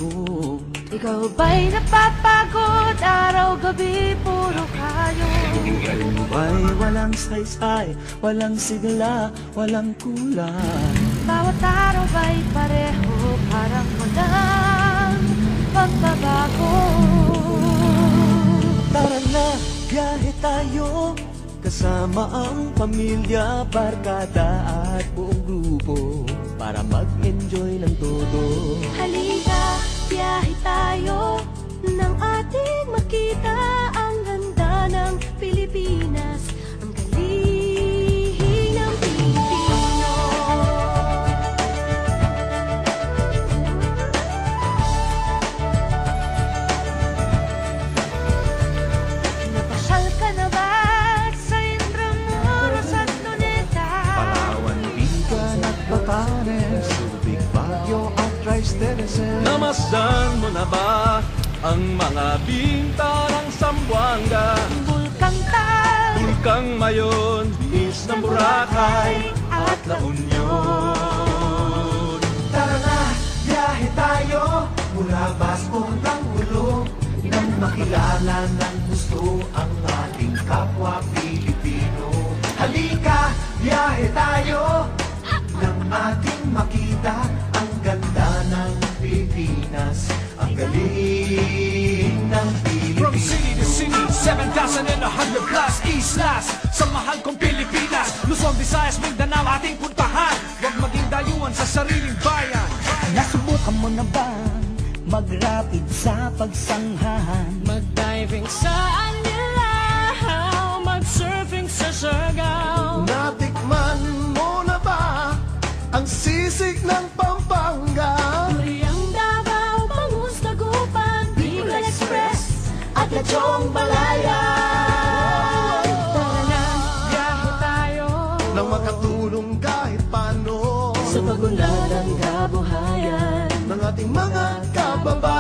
ko. Ikaw ba'y napapagod? Araw-gabi, puro kayo. Buhay mo ba'y walang saysay, walang sigla, walang kulay? Bawat araw ba'y pareho, parang walang pagbabago. Tara na, biyahe tayo, kasama ang pamilya, barkada at buong grupo, para mag-enjoy ng todo. Halika, biyahe tayo, nang ating makita ang ganda ng Pilipinas, ang galing ng Pilipino. Napasyal ka na ba sa Intramuros at Luneta? Palawan, Bigan at Batanes, Subic, Baguio at Rice Terraces. Namasdan mo na ba ang mga binta ng Zamboanga? Bulkang Tal, Bulkang Mayon, Is ng Boracay at La Union. Tara na, biyahe tayo, mula Basco hanggang Ulo, nang makilala ng gusto ang ating kapwa Pilipino. Halika, biyahe tayo, nang ating makita ang ganda ng Pilipinas, ang galing ng From city to Pilipino. city, 7,100 plus islas sa mahal kong Pilipinas. Luzon, Visayas, Mindanao ating puntahan. Huwag maging dayuhan sa sariling bayan. Nasubukan mo na ba mag-rapid sa pagsanghahan? Mag-diving sa Anilaw, mag-surfing sa Siargao. Natikman mo na ba ang sisig ng Pampanga? Turiang Davao, Bangus, Dagupan, Bicol Express at Lechong Balaya. Tara na, biyahe tayo Nang makatulong kahit paano Sa pagunlad ng kabuhayan, ng ating mga kababayan.